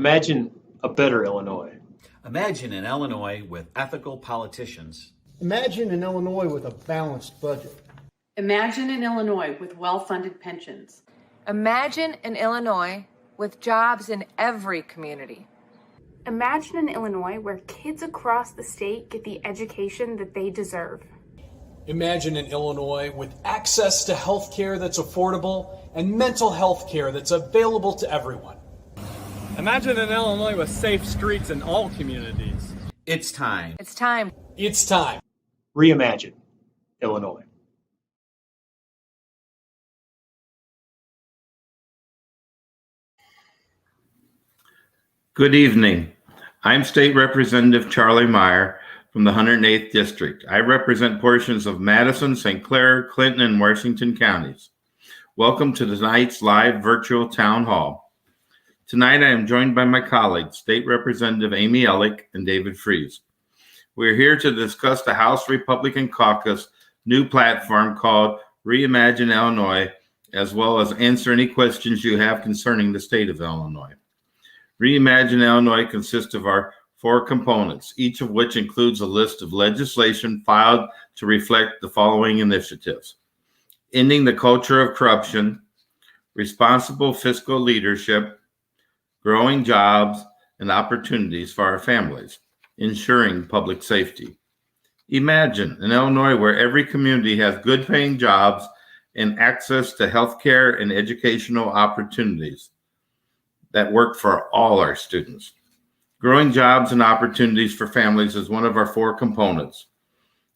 Imagine a better Illinois. Imagine an Illinois with ethical politicians. Imagine an Illinois with a balanced budget. Imagine an Illinois with well-funded pensions. Imagine an Illinois with jobs in every community. Imagine an Illinois where kids across the state get the education that they deserve. Imagine an Illinois with access to health care that's affordable and mental health care that's available to everyone. Imagine an Illinois with safe streets in all communities. It's time. It's time. It's time. ReImagine Illinois. Good evening. I'm State Representative Charlie Meier from the 108th District. I represent portions of Madison, St. Clair, Clinton, and Washington counties. Welcome to tonight's live virtual town hall. Tonight I am joined by my colleagues, State Representative Amy Elik and David Freese. We're here to discuss the House Republican Caucus new platform called ReImagine Illinois, as well as answer any questions you have concerning the state of Illinois. ReImagine Illinois consists of our four components, each of which includes a list of legislation filed to reflect the following initiatives: ending the culture of corruption, responsible fiscal leadership, growing jobs and opportunities for our families, ensuring public safety. Imagine an Illinois where every community has good paying jobs and access to healthcare and educational opportunities that work for all our students. Growing jobs and opportunities for families is one of our four components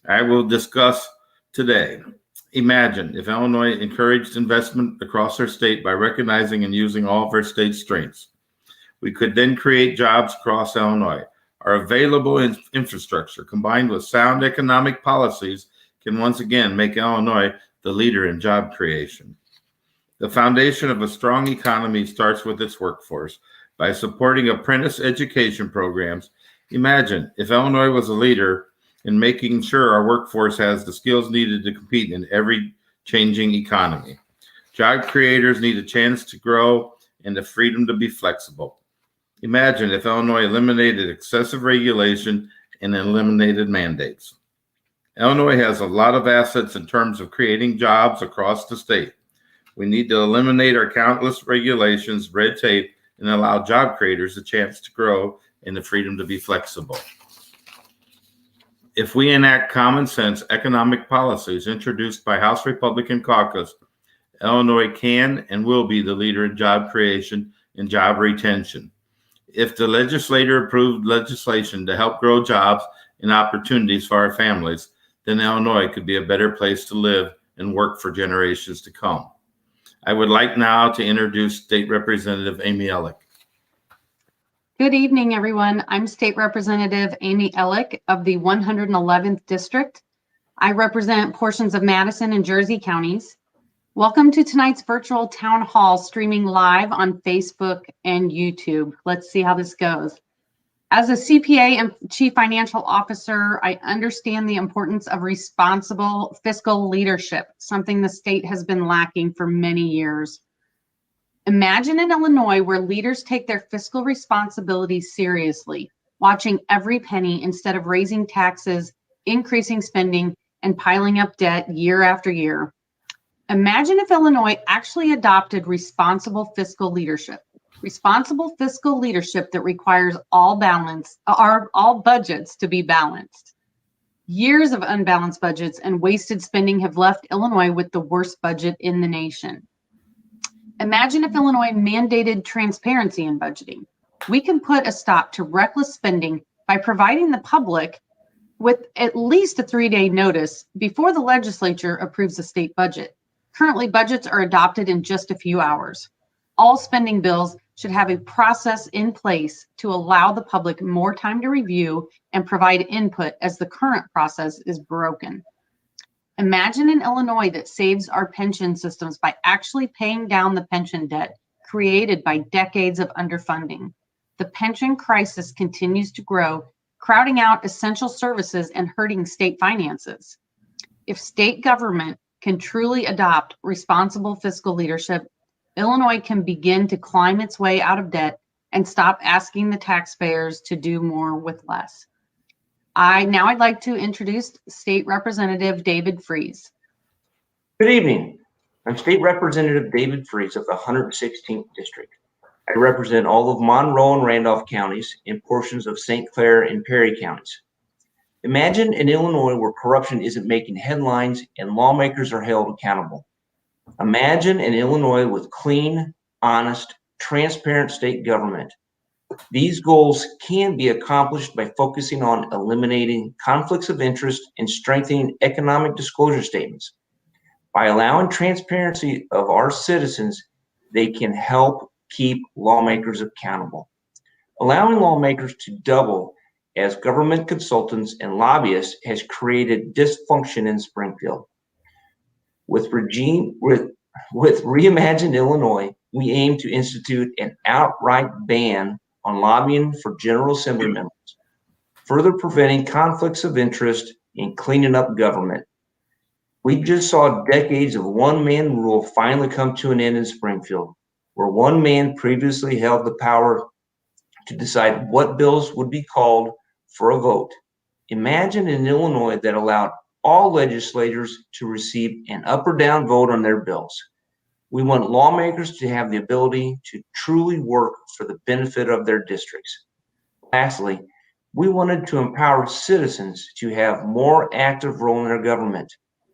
I will discuss today. Imagine if Illinois encouraged investment across our state by recognizing and using all of our state's strengths. We could then create jobs across Illinois. Our available infrastructure combined with sound economic policies can once again make Illinois the leader in job creation. The foundation of a strong economy starts with its workforce. By supporting apprentice education programs, imagine if Illinois was a leader in making sure our workforce has the skills needed to compete in every changing economy. Job creators need a chance to grow and the freedom to be flexible. Imagine if Illinois eliminated excessive regulation and eliminated mandates. Illinois has a lot of assets in terms of creating jobs across the state. We need to eliminate our countless regulations, red tape, and allow job creators a chance to grow and the freedom to be flexible. If we enact common sense economic policies introduced by House Republican Caucus, Illinois can and will be the leader in job creation and job retention. If the legislature approved legislation to help grow jobs and opportunities for our families, then Illinois could be a better place to live and work for generations to come. I would like now to introduce State Representative Amy Elik. Good evening, everyone. I'm State Representative Amy Elik of the 111th District. I represent portions of Madison and Jersey counties. Welcome to tonight's virtual town hall streaming live on Facebook and YouTube. Let's see how this goes. As a CPA and Chief Financial Officer, I understand the importance of responsible fiscal leadership, something the state has been lacking for many years. Imagine an Illinois where leaders take their fiscal responsibilities seriously, watching every penny instead of raising taxes, increasing spending, and piling up debt year after year. Imagine if Illinois actually adopted responsible fiscal leadership. Responsible fiscal leadership that requires all budgets to be balanced. Years of unbalanced budgets and wasted spending have left Illinois with the worst budget in the nation. Imagine if Illinois mandated transparency in budgeting. We can put a stop to reckless spending by providing the public with at least a 3-day notice before the legislature approves the state budget. Currently, budgets are adopted in just a few hours. All spending bills should have a process in place to allow the public more time to review and provide input, as the current process is broken. Imagine an Illinois that saves our pension systems by actually paying down the pension debt created by decades of underfunding. The pension crisis continues to grow, crowding out essential services and hurting state finances. If state government can truly adopt responsible fiscal leadership, Illinois can begin to climb its way out of debt and stop asking the taxpayers to do more with less. I'd like to introduce State Representative David Freese. Good evening. I'm State Representative David Freese of the 116th District. I represent all of Monroe and Randolph counties and portions of St. Clair and Perry counties. Imagine an Illinois where corruption isn't making headlines and lawmakers are held accountable. Imagine an Illinois with clean, honest, transparent state government. These goals can be accomplished by focusing on eliminating conflicts of interest and strengthening economic disclosure statements. By allowing transparency of our citizens, they can help keep lawmakers accountable. Allowing lawmakers to double as government consultants and lobbyists has created dysfunction in Springfield. With ReImagine Illinois, we aim to institute an outright ban on lobbying for General Assembly members, further preventing conflicts of interest and cleaning up government. We just saw decades of one-man rule finally come to an end in Springfield, where one man previously held the power to decide what bills would be called for a vote. Imagine an Illinois that allowed all legislators to receive an up or down vote on their bills. We want lawmakers to have the ability to truly work for the benefit of their districts. Lastly, we wanted to empower citizens to have more active role in their government.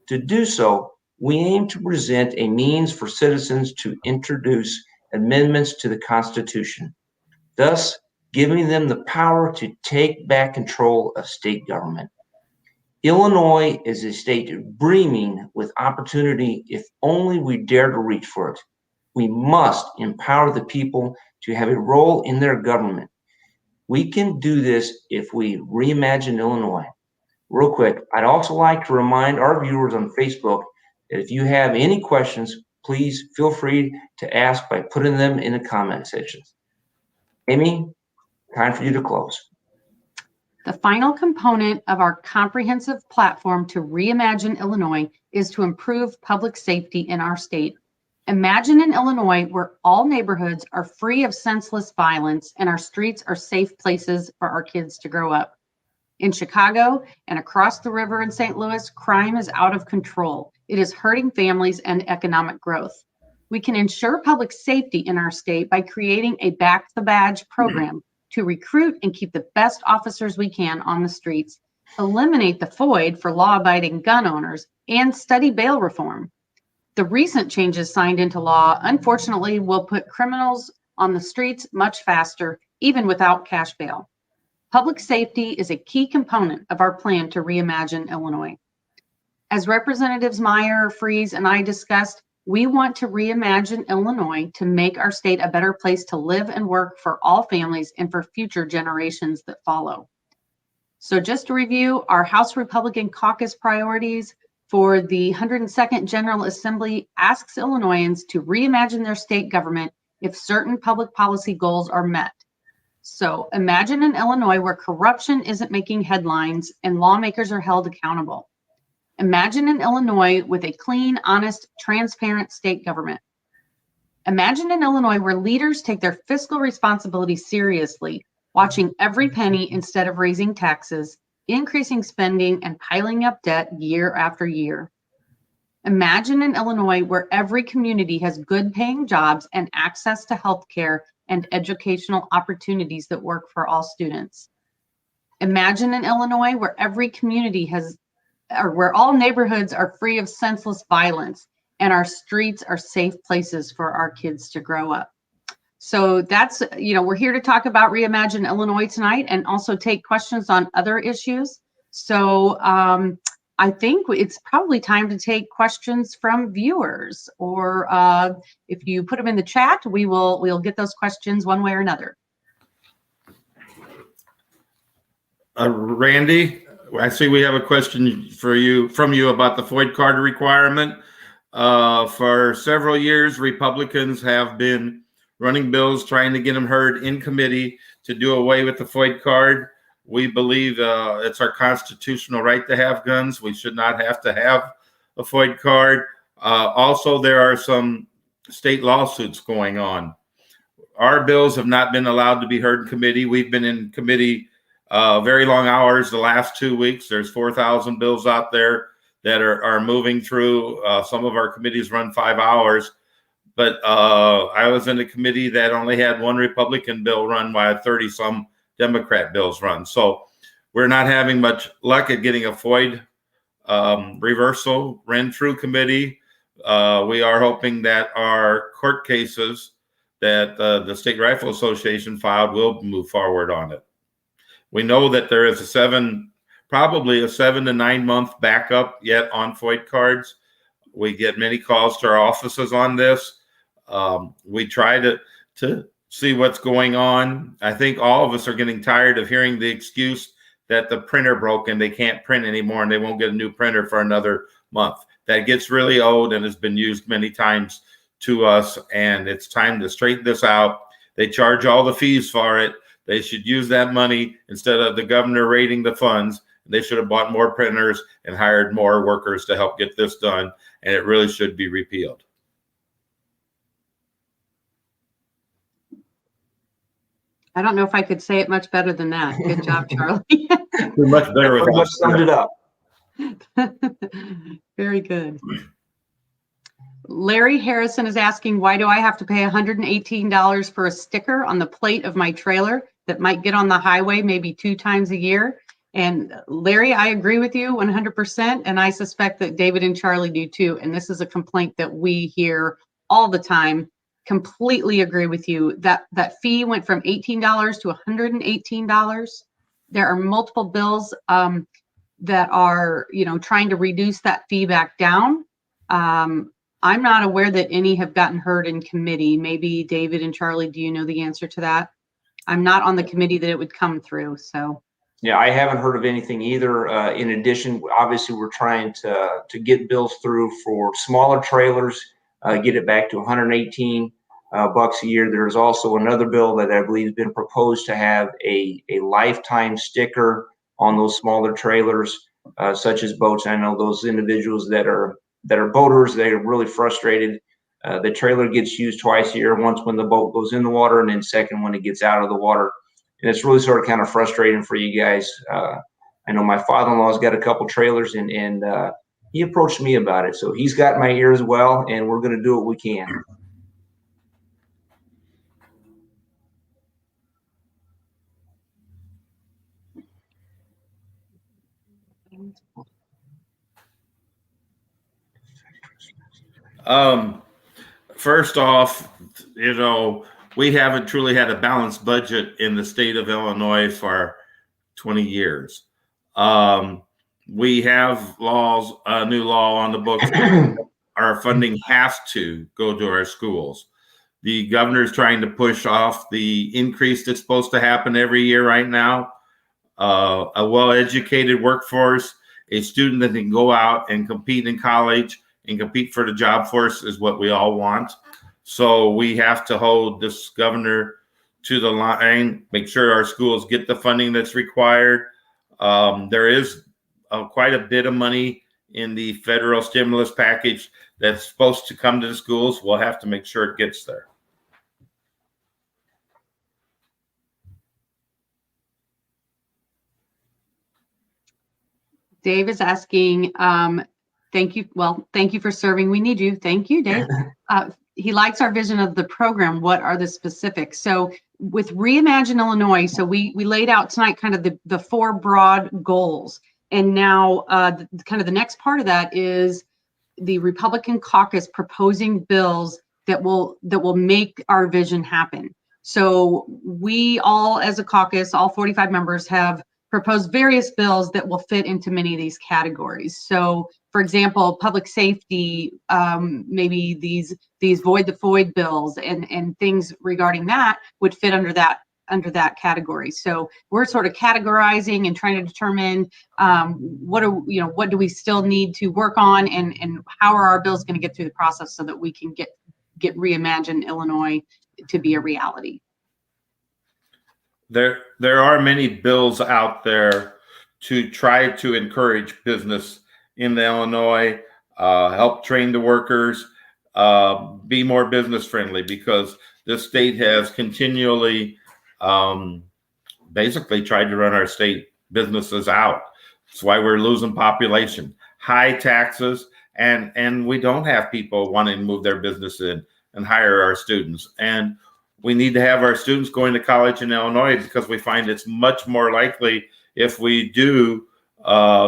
To do so, we aim to present a means for citizens to introduce amendments to the Constitution, thus giving them the power to take back control of state government. Illinois is a state brimming with opportunity if only we dare to reach for it. We must empower the people to have a role in their government. We can do this if we reimagine Illinois. Real quick, I'd also like to remind our viewers on Facebook that if you have any questions, please feel free to ask by putting them in the comment section. Amy, time for you to close. The final component of our comprehensive platform to reimagine Illinois is to improve public safety in our state. Imagine an Illinois where all neighborhoods are free of senseless violence and our streets are safe places for our kids to grow up. In Chicago and across the river in St. Louis, crime is out of control. It is hurting families and economic growth. We can ensure public safety in our state by creating a back the badge program to recruit and keep the best officers we can on the streets, eliminate the void for law-abiding gun owners, and study bail reform. The recent changes signed into law, unfortunately, will put criminals on the streets much faster, even without cash bail. Public safety is a key component of our plan to reimagine Illinois. As Representatives Meier, Freese, and I discussed, we want to reimagine Illinois to make our state a better place to live and work for all families and for future generations that follow. So just to review, our House Republican Caucus priorities for the 102nd General Assembly asks Illinoisans to reimagine their state government if certain public policy goals are met. So imagine an Illinois where corruption isn't making headlines and lawmakers are held accountable. Imagine an Illinois with a clean, honest, transparent state government. Imagine an Illinois where leaders take their fiscal responsibility seriously, watching every penny instead of raising taxes, increasing spending, and piling up debt year after year. Imagine an Illinois where every community has good paying jobs and access to health care and educational opportunities that work for all students. Imagine an Illinois where every community where all neighborhoods are free of senseless violence and our streets are safe places for our kids to grow up. So that's, we're here to talk about Reimagine Illinois tonight and also take questions on other issues. So I think it's probably time to take questions from viewers, or if you put them in the chat, we'll get those questions one way or another. Randy, I see we have a question from you about the FOID card requirement. For several years, Republicans have been running bills trying to get them heard in committee to do away with the FOID card. We believe it's our constitutional right to have guns. We should not have to have a FOID card. Also, there are some state lawsuits going on. our bills have not been allowed to be heard in committee. We've been in committee very long hours the last 2 weeks. There's 4,000 bills out there that are moving through. Some of our committees run 5 hours, but I was in a committee that only had one Republican bill run while 30-some Democrat bills run. So we're not having much luck at getting a FOID reversal ran through committee. We are hoping that our court cases that the State Rifle Association filed will move forward on it. We know that there is probably a 7 to 9 month backup yet on FOID cards. We get many calls to our offices on this. We try to see what's going on. I think all of us are getting tired of hearing the excuse that the printer broke and they can't print anymore and they won't get a new printer for another month. That gets really old and has been used many times to us, and it's time to straighten this out. They charge all the fees for it. They should use that money instead of the governor raiding the funds. They should have bought more printers and hired more workers to help get this done, and it really should be repealed. I don't know if I could say it much better than that. Good job, Charlie. We're much better with pretty much summed it up. Very good. Larry Harrison is asking, why do I have to pay $118 for a sticker on the plate of my trailer that might get on the highway maybe 2 times a year? And Larry, I agree with you 100%. And I suspect that David and Charlie do too. And this is a complaint that we hear all the time. Completely agree with you. That fee went from $18 to $118. There are multiple bills that are, trying to reduce that fee back down. I'm not aware that any have gotten heard in committee. Maybe David and Charlie, do you know the answer to that? I'm not on the committee that it would come through, so. Yeah, I haven't heard of anything either. In addition, obviously, we're trying to get bills through for smaller trailers, get it back to 118 bucks a year. There's also another bill that I believe has been proposed to have a lifetime sticker on those smaller trailers, such as boats. I know those individuals that are boaters, they're really frustrated. The trailer gets used twice a year, once when the boat goes in the water and then second when it gets out of the water. And it's really sort of kind of frustrating for you guys. I know my father-in-law's got a couple trailers and he approached me about it. So he's got my ear as well, and we're going to do what we can. First off, we haven't truly had a balanced budget in the state of Illinois for 20 years. We have laws, a new law on the books. Our funding has to go to our schools. The governor's trying to push off the increase that's supposed to happen every year right now. A well-educated workforce, a student that can go out and compete in college and compete for the job force is what we all want. So we have to hold this governor to the line, make sure our schools get the funding that's required. There is quite a bit of money in the federal stimulus package that's supposed to come to the schools. We'll have to make sure it gets there. Dave is asking, thank you. Well, thank you for serving. We need you. Thank you, Dave. He likes our vision of the program. What are the specifics? So with ReImagine Illinois, so we laid out tonight kind of the 4 broad goals. And now kind of the next part of that is the Republican caucus proposing bills that will make our vision happen. So we all, as a caucus, all 45 members have proposed various bills that will fit into many of these categories. So, for example, public safety, maybe these void the FOID bills and things regarding that would fit under that category. So we're sort of categorizing and trying to determine what do we still need to work on, and how are our bills going to get through the process so that we can get ReImagine Illinois to be a reality. There are many bills out there to try to encourage business in Illinois, help train the workers, be more business friendly, because this state has continually basically tried to run our state businesses out. That's why we're losing population, high taxes, and we don't have people wanting to move their business in and hire our students. And we need to have our students going to college in Illinois because we find it's much more likely if we do,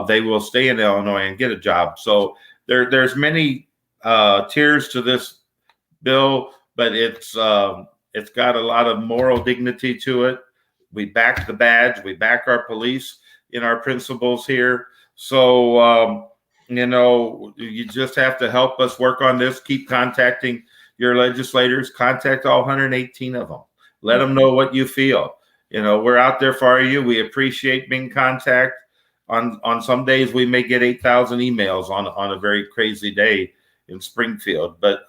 they will stay in Illinois and get a job. So there's many tiers to this bill, but it's got a lot of moral dignity to it. We back the badge, we back our police in our principles here. So you just have to help us work on this. Keep contacting your legislators. Contact all 118 of them. Let them know what you feel. We're out there for you. We appreciate being in contact. On some days, we may get 8,000 emails on a very crazy day in Springfield. But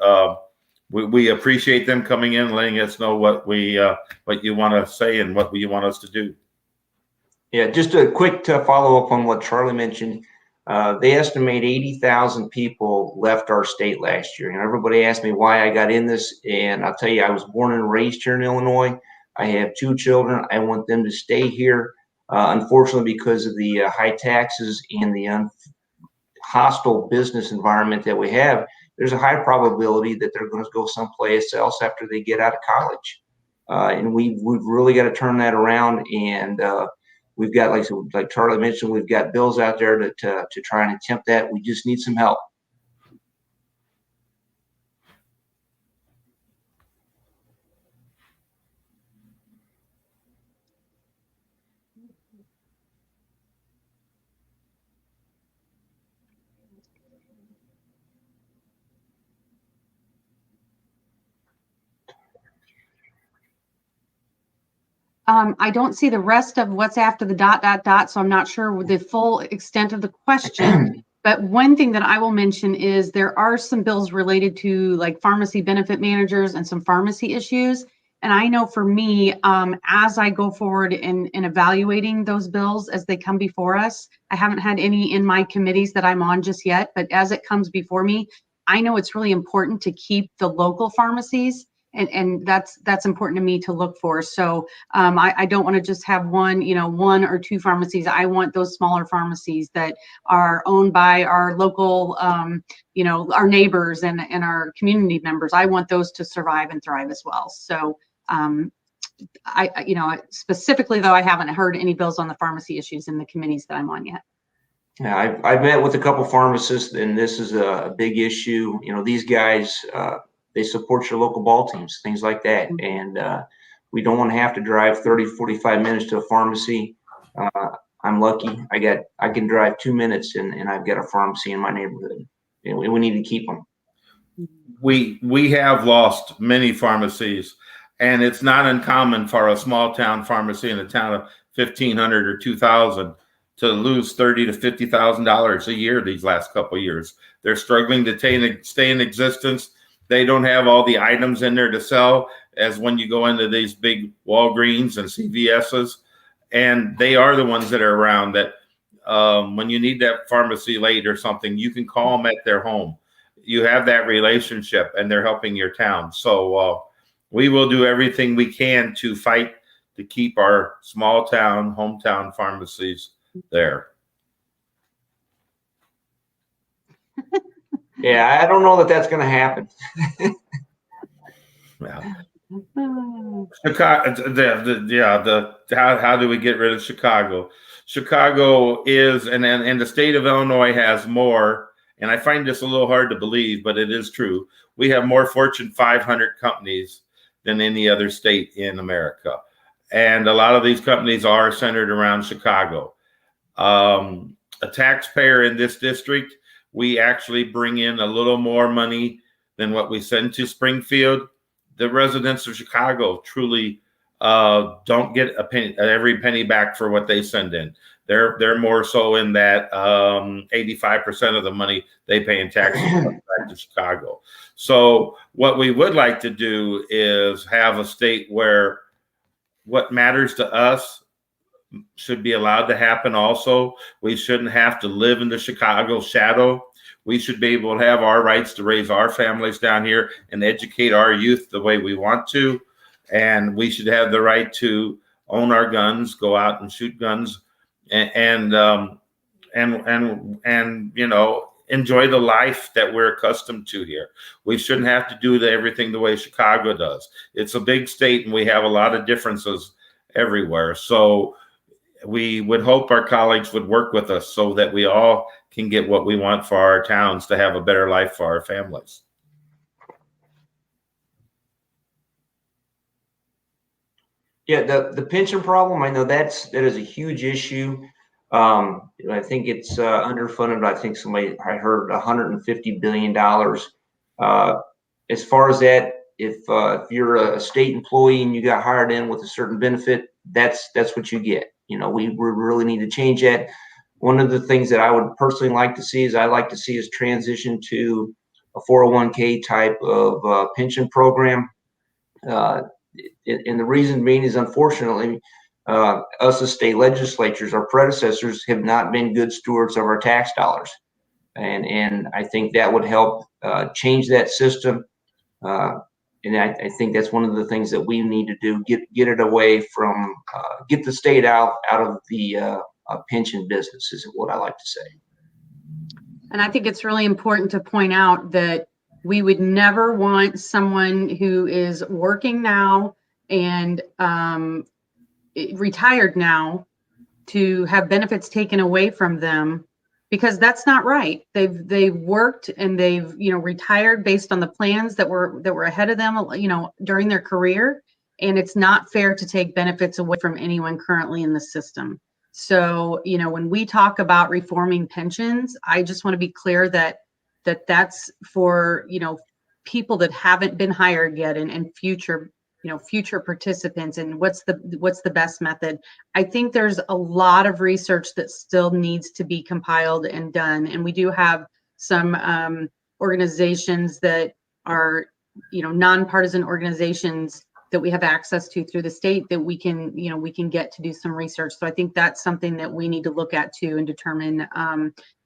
we appreciate them coming in and letting us know what you want to say and what you want us to do. Yeah, just a quick follow up on what Charlie mentioned. They estimate 80,000 people left our state last year. And everybody asked me why I got in this. And I'll tell you, I was born and raised here in Illinois. I have 2 children. I want them to stay here. Unfortunately, because of the high taxes and the hostile business environment that we have, there's a high probability that they're going to go someplace else after they get out of college. And we've really got to turn that around. And we've got, like Charlie mentioned, we've got bills out there to try and attempt that. We just need some help. I don't see the rest of what's after the ... So I'm not sure the full extent of the question. But one thing that I will mention is there are some bills related to like pharmacy benefit managers and some pharmacy issues. And I know for me, as I go forward in evaluating those bills as they come before us, I haven't had any in my committees that I'm on just yet, but as it comes before me, I know it's really important to keep the local pharmacies. And that's important to me to look for. So I don't want to just have one or 2 pharmacies. I want those smaller pharmacies that are owned by our local, our neighbors and our community members. I want those to survive and thrive as well. So I specifically though, I haven't heard any bills on the pharmacy issues in the committees that I'm on yet. Yeah, I've met with a couple pharmacists, and this is a big issue. These guys. They support your local ball teams, things like that. And we don't want to have to drive 30, 45 minutes to a pharmacy. I'm lucky. I can drive 2 minutes and I've got a pharmacy in my neighborhood. And we need to keep them. We have lost many pharmacies, and it's not uncommon for a small town pharmacy in a town of 1,500 or 2,000 to lose $30,000 to $50,000 a year these last couple of years. They're struggling to stay in existence. They don't have all the items in there to sell as when you go into these big Walgreens and CVS's. And they are the ones that are around that when you need that pharmacy late or something, you can call them at their home. You have that relationship and they're helping your town. So we will do everything we can to fight to keep our small town, hometown pharmacies there. Yeah, I don't know that that's going to happen. Yeah. Chicago, how do we get rid of Chicago? Chicago is, and the state of Illinois has more, and I find this a little hard to believe, but it is true. We have more Fortune 500 companies than any other state in America. And a lot of these companies are centered around Chicago. A taxpayer in this district, we actually bring in a little more money than what we send to Springfield. The residents of Chicago truly don't get every penny back for what they send in. They're more so in that 85% of the money they pay in taxes back to Chicago. So what we would like to do is have a state where what matters to us should be allowed to happen also. We shouldn't have to live in the Chicago shadow. We should be able to have our rights to raise our families down here and educate our youth the way we want to. And we should have the right to own our guns, go out and shoot guns, and you know, enjoy the life that we're accustomed to here. We shouldn't have to do everything the way Chicago does. It's a big state and we have a lot of differences everywhere. So we would hope our colleagues would work with us so that we all can get what we want for our towns to have a better life for our families. Yeah, the pension problem, I know that is a huge issue. I think it's underfunded. I think I heard $150 billion. As far as that, if you're a state employee and you got hired in with a certain benefit, that's what you get. You know, we really need to change that. One of the things that I would personally like to see is I'd like to see us transition to a 401k type of pension program. And the reason being is, unfortunately, us as state legislatures, our predecessors, have not been good stewards of our tax dollars. And I think that would help change that system. And I think that's one of the things that we need to do, get it away from, get the state out of the pension business, is what I like to say. And I think it's really important to point out that we would never want someone who is working now and retired now to have benefits taken away from them, because that's not right. They've worked and they've, you know, retired based on the plans that were ahead of them, you know, during their career, and it's not fair to take benefits away from anyone currently in the system. So, you know, when we talk about reforming pensions, I just want to be clear that that's for, you know, people that haven't been hired yet and future, you know, future participants, and what's the best method. I think there's a lot of research that still needs to be compiled and done. And we do have some organizations that are, you know, nonpartisan organizations that we have access to through the state that we can get to do some research. So I think that's something that we need to look at too and determine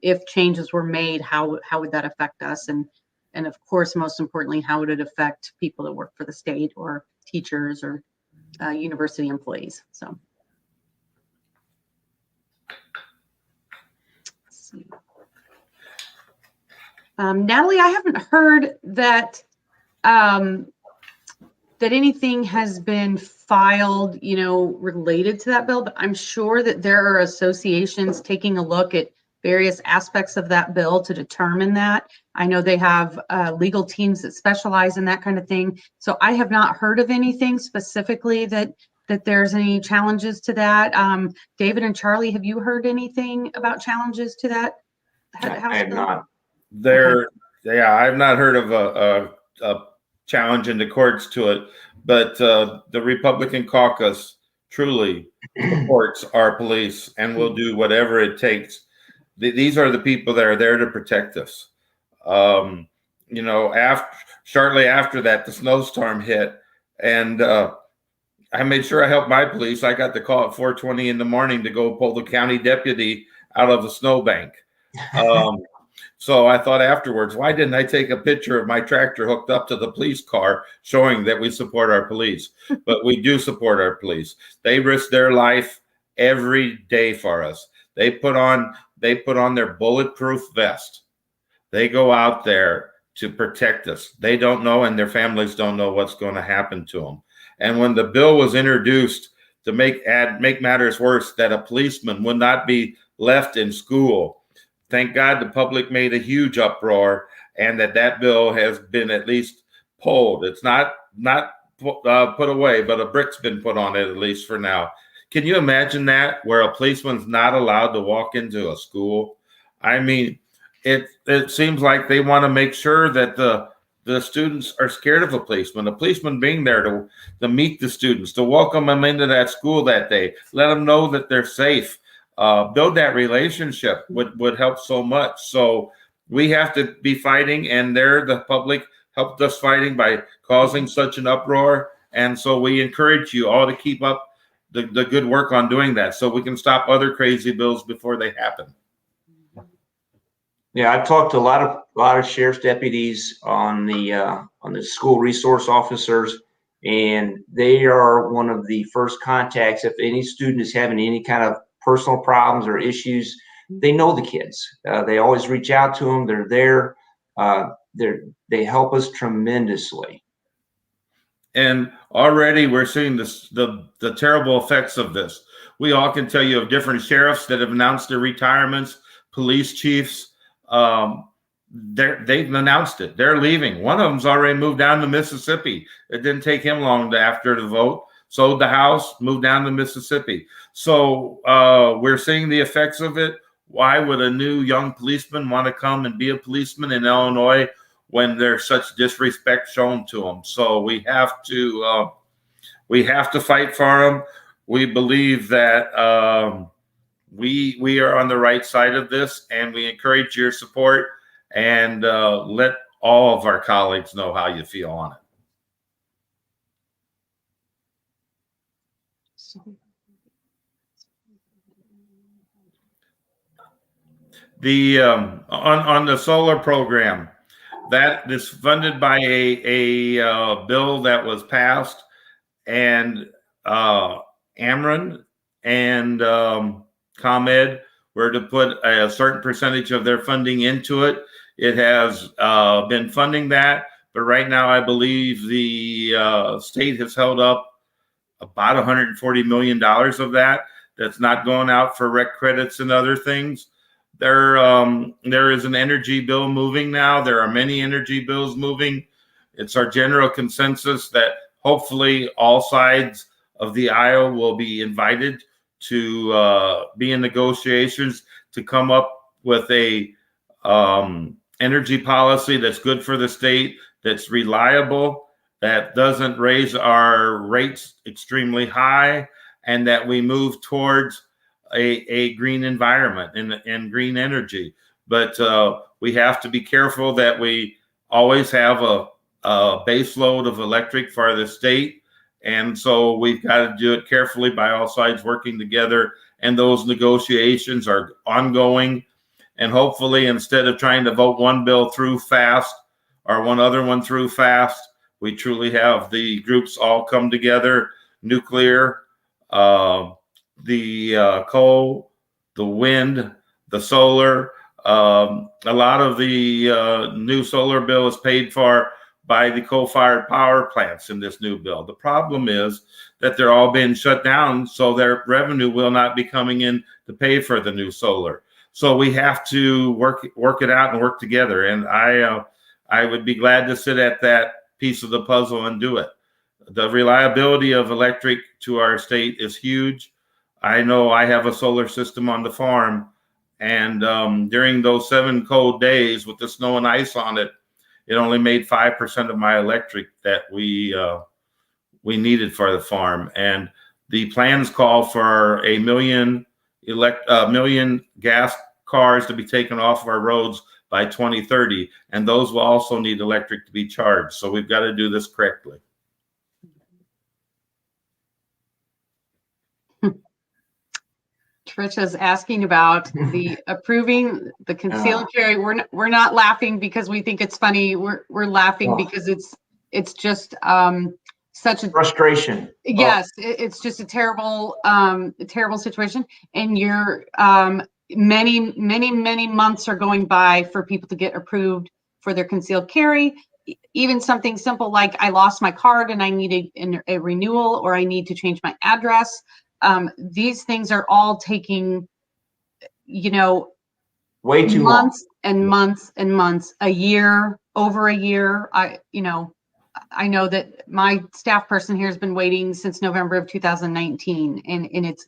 if changes were made, how would that affect us? And of course, most importantly, how would it affect people that work for the state or teachers or university employees? So. Let's see. Natalie, I haven't heard that that anything has been filed, you know, related to that bill, but I'm sure that there are associations taking a look at various aspects of that bill to determine that. I know they have legal teams that specialize in that kind of thing. So I have not heard of anything specifically that there's any challenges to that. David and Charlie, have you heard anything about challenges to that? I have not. Yeah, I've not heard of a challenge in the courts to it, but the Republican caucus truly supports our police and will do whatever it takes. These are the people that are there to protect us. You know, shortly after that, the snowstorm hit, and I made sure I helped my police. I got the call at 4:20 in the morning to go pull the county deputy out of the snowbank. So I thought afterwards, why didn't I take a picture of my tractor hooked up to the police car showing that we support our police? But we do support our police. They risk their life every day for us. They put on their bulletproof vest. They go out there to protect us. They don't know, and their families don't know what's going to happen to them. And when the bill was introduced to make matters worse, that a policeman would not be left in school, thank God the public made a huge uproar, and that bill has been at least pulled. It's not put away, but a brick's been put on it, at least for now. Can you imagine that, where a policeman's not allowed to walk into a school? I mean, it seems like they want to make sure that the students are scared of a policeman being there to meet the students, to welcome them into that school that day, let them know that they're safe. Build that relationship would help so much. So we have to be fighting, and the public helped us fighting by causing such an uproar. And so we encourage you all to keep up the good work on doing that, so we can stop other crazy bills before they happen. Yeah, I've talked to a lot of sheriff's deputies on the school resource officers, and they are one of the first contacts. If any student is having any kind of personal problems or issues, they know the kids. They always reach out to them. They're there. They help us tremendously. And already we're seeing the terrible effects of this. We all can tell you of different sheriffs that have announced their retirements, police chiefs. They've announced it. They're leaving. One of them's already moved down to Mississippi. It didn't take him long after the vote. Sold the house, moved down to Mississippi. So we're seeing the effects of it. Why would a new young policeman want to come and be a policeman in Illinois when there's such disrespect shown to them? So we have to fight for them. We believe that we are on the right side of this, and we encourage your support, and let all of our colleagues know how you feel on it. The on the solar program, that is funded by a bill that was passed, and Ameren and ComEd were to put a certain percentage of their funding into it. It has been funding that, but right now I believe the state has held up about $140 million of that. That's not going out for rec credits and other things. There is an energy bill moving now. There are many energy bills moving. It's our general consensus that hopefully all sides of the aisle will be invited to be in negotiations to come up with a energy policy that's good for the state, that's reliable, that doesn't raise our rates extremely high, and that we move towards a green environment and green energy. But we have to be careful that we always have a base load of electric for the state. And so we've got to do it carefully by all sides working together. And those negotiations are ongoing. And hopefully, instead of trying to vote one bill through fast or one other one through fast, we truly have the groups all come together: nuclear, the coal, the wind, the solar. A lot of the new solar bill is paid for by the coal-fired power plants in this new bill. The problem is that they're all being shut down, so their revenue will not be coming in to pay for the new solar. So we have to work it out and work together. And I would be glad to sit at that piece of the puzzle and do it. The reliability of electric to our state is huge. I know I have a solar system on the farm, and during those 7 cold days with the snow and ice on it, it only made 5% of my electric that we needed for the farm. And the plans call for a million gas cars to be taken off of our roads by 2030, and those will also need electric to be charged. So we've got to do this correctly. Trisha's asking about the approving the concealed carry. We're not laughing because we think it's funny. We're laughing because it's just such a frustration. Yes, it's just a terrible situation. And you're many months are going by for people to get approved for their concealed carry. Even something simple like I lost my card and I need a renewal, or I need to change my address. These things are all taking, way too months long. And months and months, over a year. I know that my staff person here has been waiting since November of 2019, and it's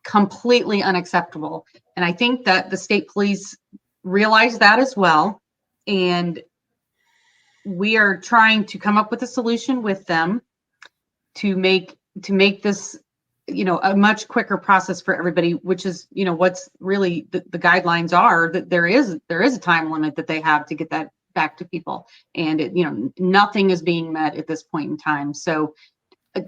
completely unacceptable. And I think that the state police realize that as well. And we are trying to come up with a solution with them to make this a much quicker process for everybody, which is, what's really the guidelines are, that there is a time limit that they have to get that back to people. And nothing is being met at this point in time. So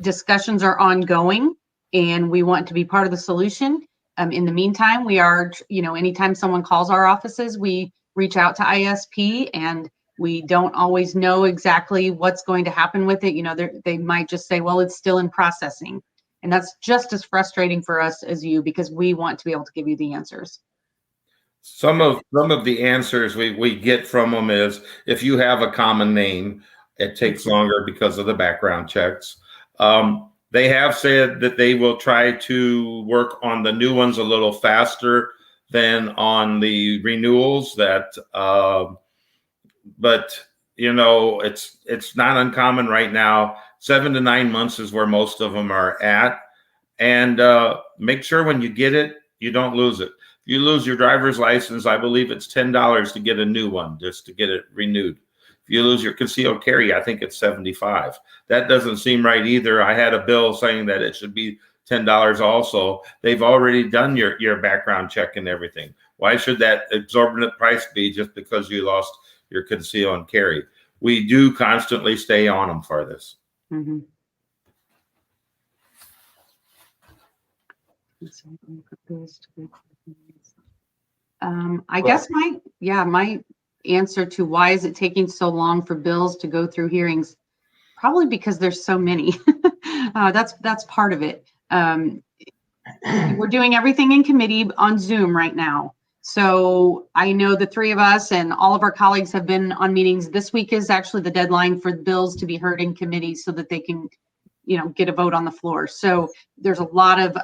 discussions are ongoing, and we want to be part of the solution. In the meantime, we are, anytime someone calls our offices, we reach out to ISP, and we don't always know exactly what's going to happen with it. You know, they might just say, well, it's still in processing. And that's just as frustrating for us as you, because we want to be able to give you the answers. Some of the answers we get from them is, if you have a common name, it takes longer because of the background checks. They have said that they will try to work on the new ones a little faster than on the renewals. But you know, it's not uncommon right now. 7 to 9 months is where most of them are at. And make sure when you get it, you don't lose it. If you lose your driver's license, I believe it's $10 to get a new one, just to get it renewed. If you lose your concealed carry, I think it's $75. That doesn't seem right either. I had a bill saying that it should be $10 also. They've already done your background check and everything. Why should that exorbitant price be just because you lost your conceal and carry? We do constantly stay on them for this. Mm-hmm. I guess my answer to why is it taking so long for bills to go through hearings, probably because there's so many. That's part of it. We're doing everything in committee on Zoom right now. So I know the three of us and all of our colleagues have been on meetings. This week is actually the deadline for bills to be heard in committee so that they can, you know, get a vote on the floor. So there's a lot of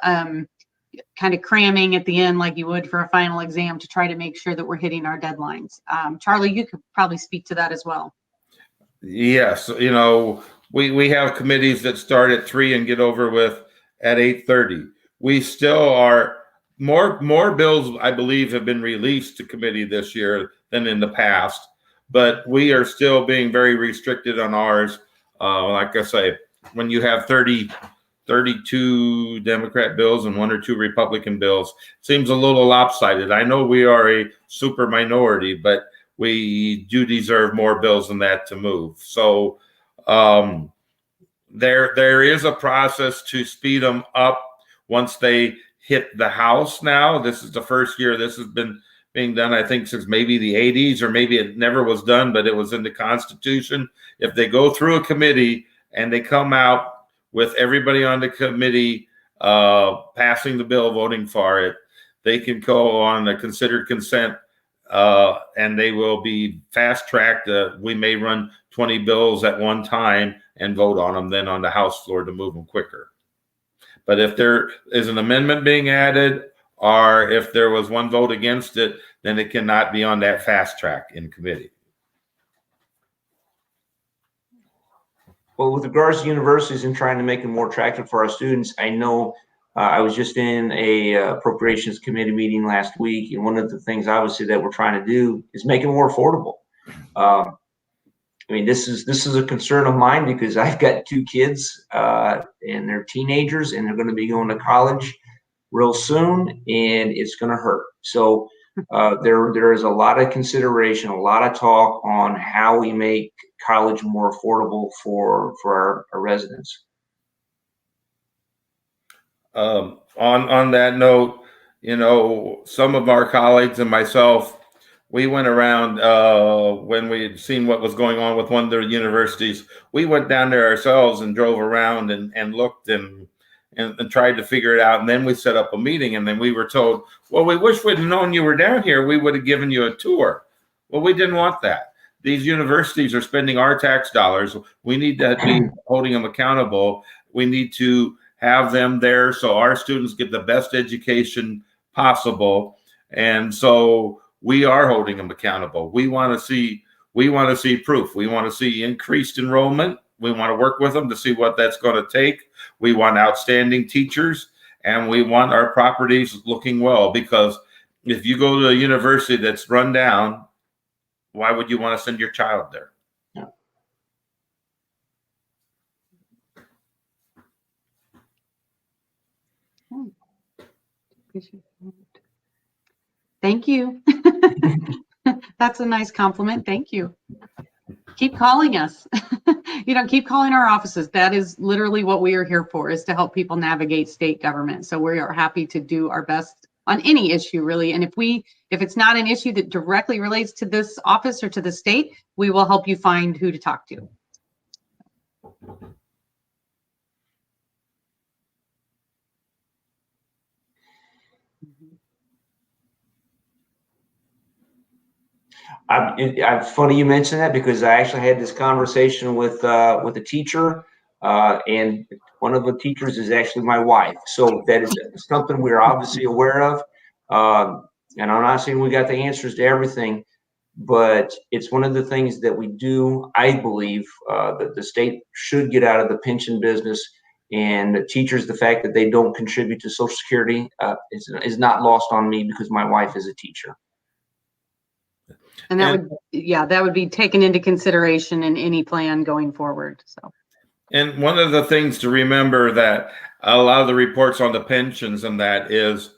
kind of cramming at the end, like you would for a final exam, to try to make sure that we're hitting our deadlines. Charlie, you could probably speak to that as well. Yes, you know, we have committees that start at 3 and get over with at 8:30. We still are more bills, I believe, have been released to committee this year than in the past, but we are still being very restricted on ours. Like I say, when you have 32 Democrat bills and 1 or 2 Republican bills, it seems a little lopsided. I know we are a super minority, but we do deserve more bills than that to move. So there is a process to speed them up once they hit the House now. This is the first year this has been being done, I think, since maybe the 80s, or maybe it never was done, but it was in the Constitution. If they go through a committee and they come out with everybody on the committee passing the bill, voting for it, they can go on a considered consent, and they will be fast-tracked. We may run 20 bills at one time and vote on them then on the House floor to move them quicker. But if there is an amendment being added, or if there was one vote against it, then it cannot be on that fast track in committee. Well, with regards to universities and trying to make them more attractive for our students, I know I was just in a appropriations committee meeting last week, and one of the things obviously that we're trying to do is make it more affordable. I mean, this is a concern of mine because I've got 2 kids and they're teenagers and they're going to be going to college real soon, and it's going to hurt. So there is a lot of consideration, a lot of talk on how we make college more affordable for our residents. On that note, you know, some of our colleagues and myself, we went around when we had seen what was going on with one of the universities. We went down there ourselves and drove around and looked and tried to figure it out. And then we set up a meeting, and then we were told, well, we wish we'd known you were down here. We would have given you a tour. Well, we didn't want that. These universities are spending our tax dollars. We need to be holding them accountable. We need to have them there so our students get the best education possible. And so we are holding them accountable. We want to see proof. We want to see increased enrollment. We want to work with them to see what that's going to take. We want outstanding teachers, and we want our properties looking well, because if you go to a university that's run down, why would you want to send your child there? Thank you. That's a nice compliment. Thank you. Keep calling us. Keep calling our offices. That is literally what we are here for, is to help people navigate state government. So we are happy to do our best on any issue really. And if it's not an issue that directly relates to this office or to the state, we will help you find who to talk to. I'm funny you mentioned that because I actually had this conversation with a teacher, and one of the teachers is actually my wife. So that is something we're obviously aware of. And I'm not saying we got the answers to everything, but it's one of the things that we do. I believe that the state should get out of the pension business, and the teachers, the fact that they don't contribute to Social Security is not lost on me because my wife is a teacher. And that would be taken into consideration in any plan going forward. So. And one of the things to remember that a lot of the reports on the pensions and that is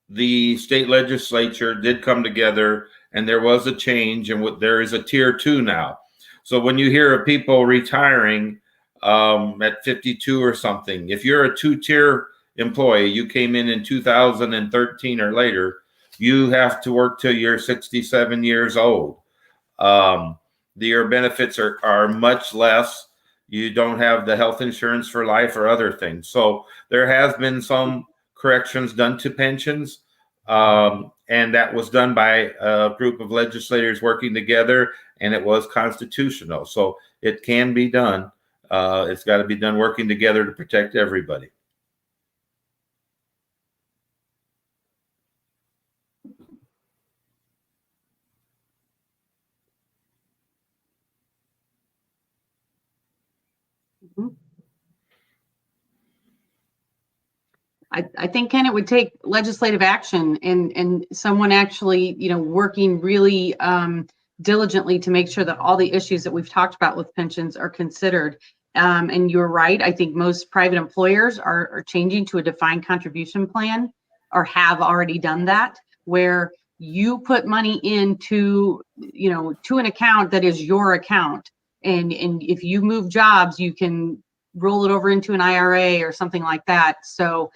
the state legislature did come together and there was a change, and there is a tier 2 now. So when you hear of people retiring at 52 or something, if you're a 2-tier employee, you came in 2013 or later, you have to work till you're 67 years old. Your benefits are much less. You don't have the health insurance for life or other things. So there has been some corrections done to pensions. And that was done by a group of legislators working together, and it was constitutional. So it can be done. It's got to be done working together to protect everybody. I think, Ken, it would take legislative action and someone actually, working really diligently to make sure that all the issues that we've talked about with pensions are considered. And you're right. I think most private employers are changing to a defined contribution plan, or have already done that, where you put money into, to an account that is your account. And if you move jobs, you can roll it over into an IRA or something like that. So,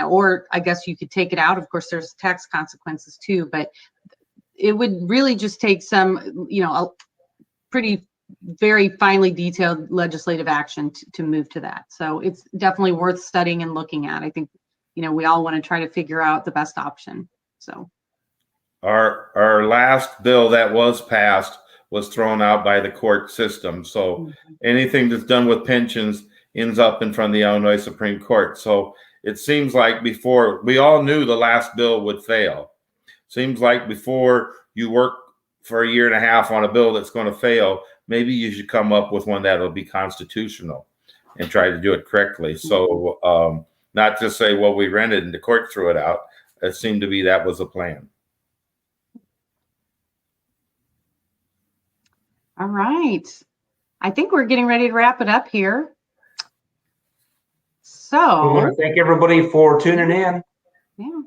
or I guess you could take it out. Of course, there's tax consequences too, but it would really just take some, a pretty, very finely detailed legislative action to move to that. So it's definitely worth studying and looking at. I think, we all want to try to figure out the best option. So our last bill that was passed was thrown out by the court system. So anything that's done with pensions ends up in front of the Illinois Supreme Court. So it seems like before, we all knew the last bill would fail. Seems like before you work for a year and a half on a bill that's going to fail, maybe you should come up with one that'll be constitutional and try to do it correctly. So not just say, well, we rented and the court threw it out. It seemed to be that was a plan. All right. I think we're getting ready to wrap it up here. So I want to thank everybody for tuning in. Yeah.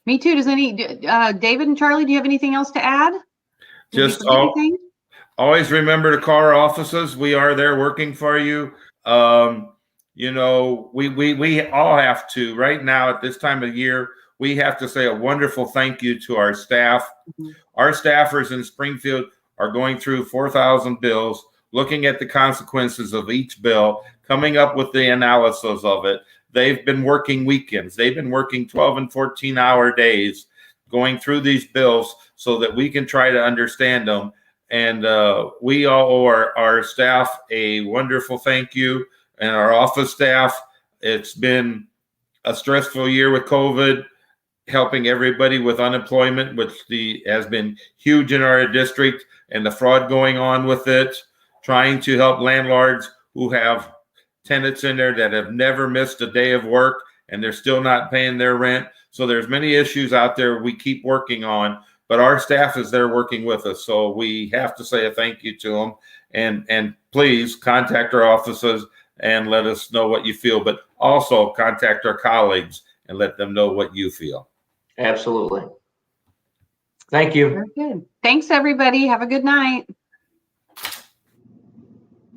Me too. Does David and Charlie, do you have anything else to add? Just always remember to call our offices. We are there working for you. We all have to, right now at this time of year, we have to say a wonderful thank you to our staff. Our staffers in Springfield are going through 4,000 bills, looking at the consequences of each bill, coming up with the analysis of it. They've been working weekends. They've been working 12 and 14-hour days, going through these bills so that we can try to understand them. And we all owe our staff a wonderful thank you, and our office staff. It's been a stressful year with COVID, helping everybody with unemployment, which has been huge in our district, and the fraud going on with it, trying to help landlords who have tenants in there that have never missed a day of work and they're still not paying their rent. So there's many issues out there we keep working on, but our staff is there working with us. So we have to say a thank you to them, and please contact our offices and let us know what you feel, but also contact our colleagues and let them know what you feel. Absolutely. Thank you. Very good. Thanks, everybody. Have a good night.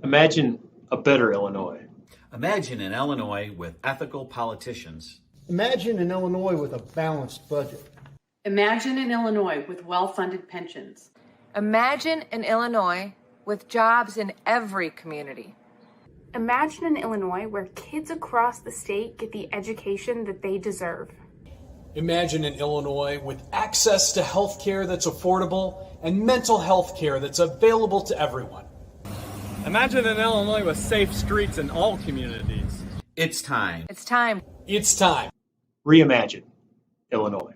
Imagine a better Illinois. Imagine an Illinois with ethical politicians. Imagine an Illinois with a balanced budget. Imagine an Illinois with well-funded pensions. Imagine an Illinois with jobs in every community. Imagine an Illinois where kids across the state get the education that they deserve. Imagine an Illinois with access to health care that's affordable and mental health care that's available to everyone. Imagine an Illinois with safe streets in all communities. It's time. It's time. It's time. ReImagine Illinois.